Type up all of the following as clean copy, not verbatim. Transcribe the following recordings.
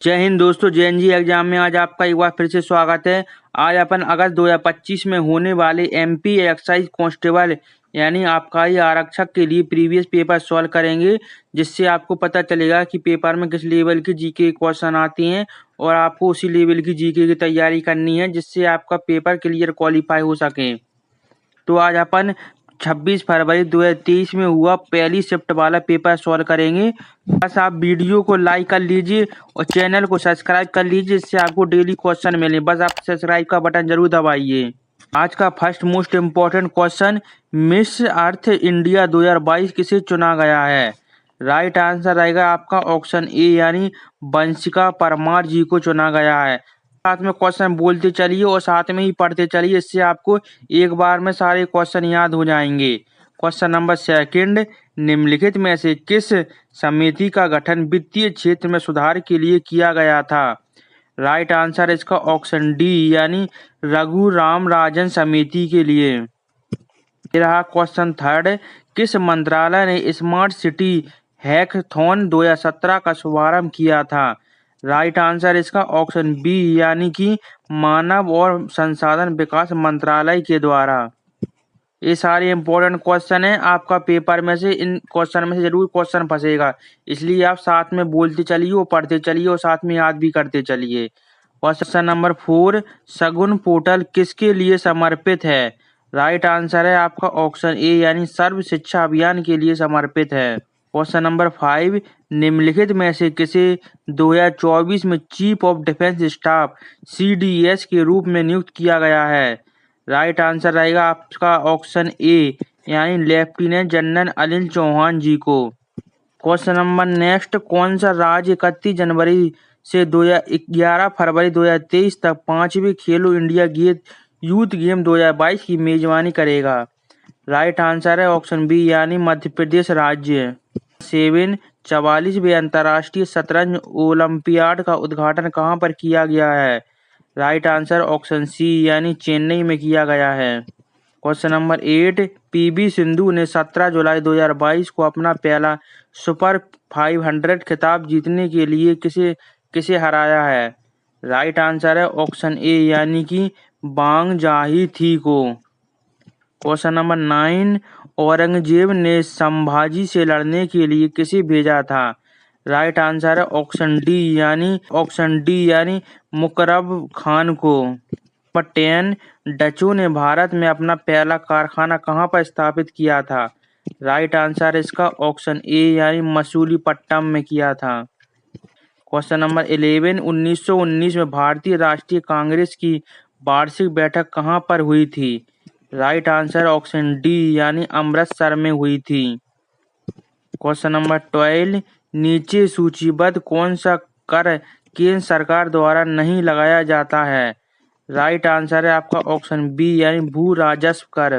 जय हिंद दोस्तों, JNG exam में आज आपका एक बार फिर से स्वागत है। आज अपन अगस्त 2025 में होने वाले एमपी एक्साइज कांस्टेबल यानी आबकारी आरक्षक के लिए प्रीवियस पेपर सॉल्व करेंगे, जिससे आपको पता चलेगा कि पेपर में किस लेवल की जीके क्वेश्चन आती हैं और आपको उसी लेवल की जीके की तैयारी करनी है, जिससे आपका पेपर क्लियर क्वालिफाई हो सके। तो आज अपन 26 फरवरी 2023 में हुआ पहली शिफ्ट वाला पेपर सॉल्व करेंगे। बस आप वीडियो को लाइक कर लीजिए और चैनल को सब्सक्राइब कर लीजिए, जिससे आपको डेली क्वेश्चन मिले। बस आप सब्सक्राइब का बटन जरूर दबाइए। आज का first most important question, Miss Earth India 2022 किसे चुना गया है? राइट आंसर रहेगा आपका ऑप्शन ए यानी वंशिका परमार जी को चुना गया है। साथ में क्वेश्चन बोलते चलिए और साथ में ही पढ़ते चलिए, इससे आपको एक बार में सारे क्वेश्चन याद हो जाएंगे। क्वेश्चन नंबर सेकंड, निम्नलिखित में से किस समिति का गठन वित्तीय क्षेत्र में सुधार के लिए किया गया था? राइट आंसर इसका ऑप्शन डी यानी रघु राम राजन समिति के लिए। ये रहा क्वेश्चन थर्ड, किस मंत्रालय ने स्मार्ट सिटी हैकाथॉन 2017 का शुभारंभ किया था? राइट आंसर इसका ऑप्शन बी यानी कि मानव और संसाधन विकास मंत्रालय के द्वारा। ये सारे इंपॉर्टेंट क्वेश्चन हैं। आपका पेपर में से इन क्वेश्चन में से जरूर क्वेश्चन फंसेगा, इसलिए आप साथ में बोलते चलिए और पढ़ते चलिए और साथ में याद भी करते चलिए। क्वेश्चन नंबर 4, शगुन पोर्टल किसके लिए समर्पित है? राइट आंसर है आपका ऑप्शन ए यानी सर्व शिक्षा अभियान के लिए समर्पित है। क्वेश्चन नंबर 5, निम्नलिखित में से किसे 2024 में chief of defence staff CDS के रूप में नियुक्त किया गया है? राइट आंसर रहेगा आपका ऑप्शन ए यानी लेफ्टिनेंट जनरल अनिल चौहान जी को। क्वेश्चन नंबर नेक्स्ट, कौन सा राज्य 31 जनवरी से 11 फरवरी 2023 तक 5वीं खेलो इंडिया यूथ गेम 2022 की मेजबानी करेगा? राइट आंसर है ऑप्शन बी यानी मध्य प्रदेश राज्य। 7, 44वें अंतर्राष्ट्रीय शतरंज ओलंपियाड का उद्घाटन कहाँ पर किया गया है? राइट आंसर ऑप्शन सी यानी चेन्नई में किया गया है। क्वेश्चन नंबर 8, पीवी सिंधु ने 17 जुलाई 2022 को अपना पहला सुपर 500 खिताब जीतने के लिए किसे किसे हराया है? राइट आंसर है ऑप्शन ए यानी कि बांग जाही थी को। क्वेश्चन नंबर 9, औरंगजेब ने संभाजी से लड़ने के लिए किसे भेजा था? राइट आंसर है ऑप्शन डी यानी मुकरब खान को। नंबर 10, डचों ने भारत में अपना पहला कारखाना कहाँ पर स्थापित किया था? राइट आंसर इसका ऑप्शन ए यानी मसूलीपट्टनम में किया था। क्वेश्चन नंबर 11, 1919 में भारतीय राष्ट्रीय कांग्रेस की वार्षिक बैठक कहाँ पर हुई थी? राइट आंसर ऑप्शन डी यानी अमृतसर में हुई थी। क्वेश्चन नंबर 12, नीचे सूचीबद्ध कौन सा कर केंद्र सरकार द्वारा नहीं लगाया जाता है? राइट आंसर है आपका ऑप्शन बी यानी भू राजस्व कर।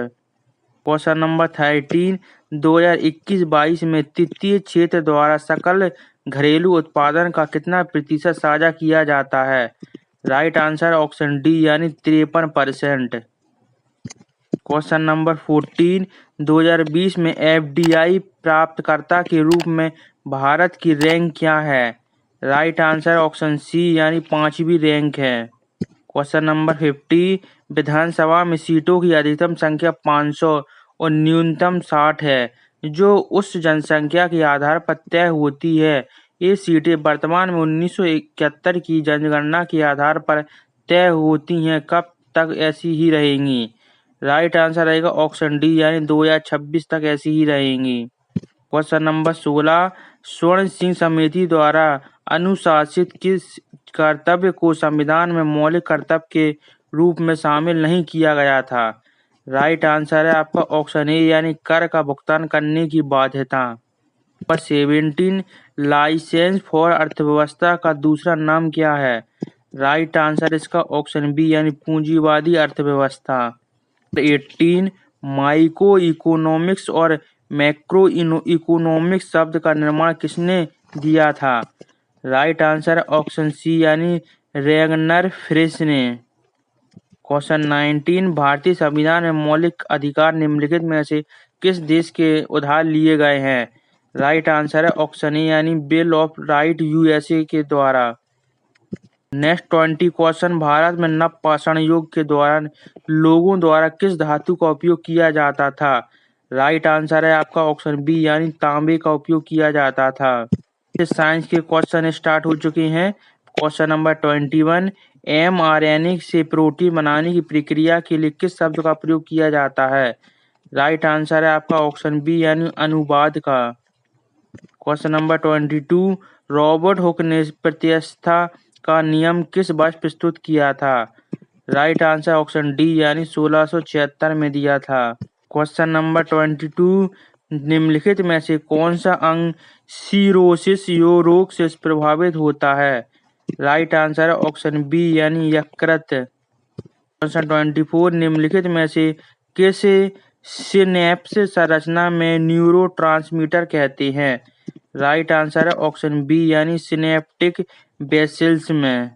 क्वेश्चन नंबर 13, 2021-22 में तृतीय क्षेत्र द्वारा सकल घरेलू उत्पादन का कितना प्रतिशत साझा किया जाता है? राइट आंसर ऑप्शन डी यानी 53%। क्वेश्चन नंबर 14, 2020 में एफडीआई प्राप्तकर्ता के रूप में भारत की रैंक क्या है? राइट आंसर ऑप्शन सी यानी 5वीं रैंक है। क्वेश्चन नंबर 50, विधानसभा में सीटों की अधिकतम संख्या 500 और न्यूनतम 60 है, जो उस जनसंख्या के आधार पर तय होती है। ये सीटें वर्तमान में 1971 की जनगणना के आधार पर तय होती हैं। कब तक ऐसी ही रहेंगी? राइट आंसर रहेगा ऑप्शन डी यानी 2026 तक ऐसी ही रहेंगी। क्वेश्चन नंबर 16, स्वर्ण सिंह समिति द्वारा अनुशासित किस कर्तव्य को संविधान में मौलिक कर्तव्य के रूप में शामिल नहीं किया गया था? राइट आंसर है आपका ऑप्शन ए यानी कर का भुगतान करने की बाध्यता। नंबर 17, लाइसेंस फॉर अर्थव्यवस्था का दूसरा नाम क्या है? राइट आंसर इसका ऑप्शन बी यानी पूंजीवादी अर्थव्यवस्था। 18, माइक्रो इकोनॉमिक्स और मैक्रो इकोनॉमिक्स शब्द का निर्माण किसने दिया था? राइट आंसर ऑप्शन सी यानी रैगनर फ्रिश ने। क्वेश्चन 19, भारतीय संविधान में मौलिक अधिकार निम्नलिखित में से किस देश के उधार लिए गए हैं? राइट आंसर है ऑप्शन ए यानी बिल ऑफ राइट यूएसए के द्वारा। नेक्स्ट 20 क्वेश्चन, भारत में नवपाषाण युग के दौरान लोगों द्वारा किस धातु का उपयोग किया जाता था? राइट आंसर है आपका ऑप्शन बी यानी तांबे का उपयोग किया जाता था। साइंस के क्वेश्चन स्टार्ट हो चुके हैं। क्वेश्चन नंबर 21, mRNA से प्रोटीन बनाने की प्रक्रिया के लिए किस शब्द का प्रयोग किया जाता है? राइट आंसर है आपका ऑप्शन बी यानी अनुवाद का। क्वेश्चन नंबर 22, रॉबर्ट हुक ने प्रत्यस्थता का नियम किस वर्ष प्रस्तुत किया था? राइट आंसर ऑप्शन डी यानी 1676 में दिया था। क्वेश्चन नंबर 22, निम्नलिखित में से कौन सा अंग सीरोसिस रोग से प्रभावित होता है? राइट आंसर है ऑप्शन बी यानी यकृत। क्वेश्चन 24, निम्नलिखित में से किस सिनेप्स संरचना में न्यूरोट्रांसमीटर कहते हैं? राइट आंसर है ऑप्शन बी यानी सिनेप्टिक वेसल्स में।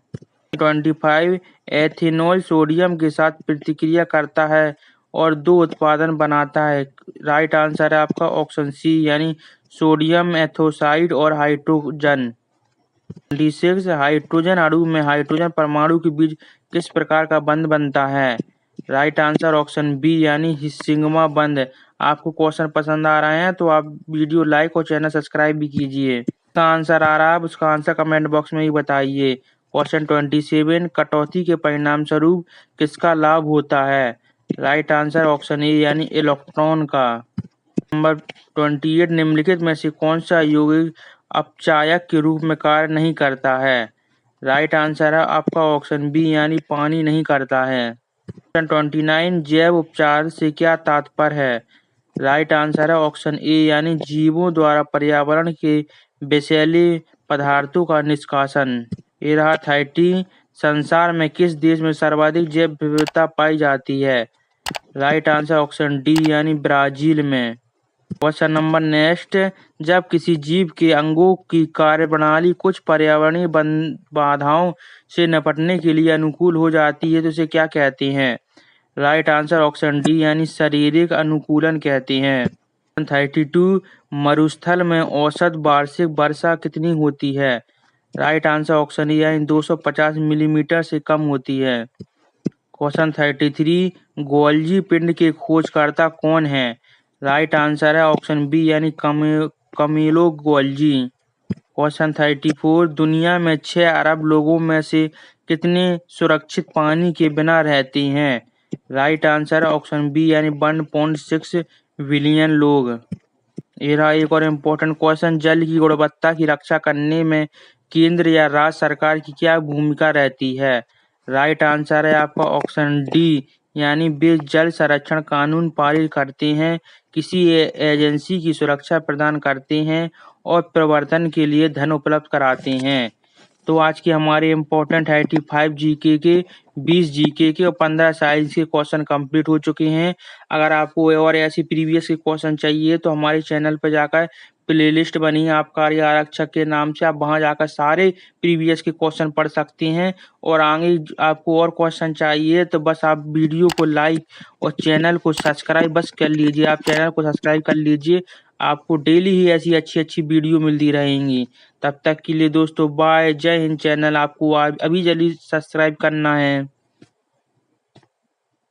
25, एथेनॉल सोडियम के साथ प्रतिक्रिया करता है और दो उत्पादन बनाता है। राइट आंसर है आपका ऑप्शन सी यानी सोडियम एथोसाइड और हाइड्रोजन। 26, हाइड्रोजन अणु में हाइड्रोजन परमाणु के बीच किस प्रकार का बंध बनता है? राइट आंसर ऑप्शन बी यानी सिग्मा बंध। आपको क्वेश्चन पसंद आ रहे हैं तो आप वीडियो लाइक और चैनल सब्सक्राइब भी कीजिए। इसका आंसर आ रहा है, उसका आंसर कमेंट बॉक्स में ही बताइए। क्वेश्चन 27, कटौती के परिणाम स्वरूप किसका लाभ होता है? राइट आंसर ऑप्शन ए यानी इलेक्ट्रॉन का। नंबर 28, निम्नलिखित में से कौन सा यौगिक अपचायक के रूप में कार्य नहीं करता है? राइट आंसर है आपका ऑप्शन बी यानी पानी नहीं करता है। क्वेश्चन 29, जैव उपचार से क्या तात्पर्य है? राइट आंसर है ऑप्शन ए यानी जीवों द्वारा पर्यावरण के विषैले पदार्थों का निष्कासन। ये रहा 30, संसार में किस देश में सर्वाधिक जैव विविधता पाई जाती है? राइट आंसर ऑप्शन डी यानी ब्राजील में। क्वेश्चन नंबर नेक्स्ट, जब किसी जीव के अंगों की कार्यप्रणाली कुछ पर्यावरणीय बाधाओं से निपटने के लिए अनुकूल हो जाती है तो उसे क्या कहते हैं? राइट आंसर ऑप्शन डी यानी शारीरिक अनुकूलन कहते हैं। 32, मरुस्थल में औसत वार्षिक वर्षा कितनी होती है? राइट आंसर ऑप्शन ए यानी 250 मिलीमीटर से कम होती है। क्वेश्चन 33, गोल्जी पिंड के खोजकर्ता कौन है? राइट आंसर है ऑप्शन बी यानी कमेलो गोल्जी। क्वेश्चन 34, दुनिया में 6 अरब लोगों में से कितने सुरक्षित पानी के बिना रहते हैं? राइट आंसर है ऑप्शन बी यानी 1.6 बिलियन लोग। ये रहा एक और इम्पोर्टेंट क्वेश्चन, जल की गुणवत्ता की रक्षा करने में केंद्र या राज्य सरकार की क्या भूमिका रहती है? राइट आंसर है आपका ऑप्शन डी यानी वे जल संरक्षण कानून पारित करते हैं, किसी एजेंसी की सुरक्षा प्रदान करते हैं और प्रवर्तन के लिए धन उपलब्ध कराते हैं। तो आज के हमारे इम्पोर्टेंट 85 जीके के, 20 जीके के और 15 साइंस के क्वेश्चन कंप्लीट हो चुके हैं। अगर आपको और ऐसी प्रीवियस के क्वेश्चन चाहिए तो हमारे चैनल पर जाकर प्लेलिस्ट बनी है आबकारी आरक्षक के नाम से, आप वहां जाकर सारे प्रीवियस के क्वेश्चन पढ़ सकते हैं। और आगे आपको और क्वेश्चन चाहिए तो बस आप वीडियो को लाइक और चैनल को सब्सक्राइब बस कर लीजिए। आप चैनल को सब्सक्राइब कर लीजिए, आपको डेली ही ऐसी अच्छी अच्छी वीडियो मिलती रहेंगी। तब तक के लिए दोस्तों बाय, जय हिंद। चैनल आपको अभी जल्दी सब्सक्राइब करना है।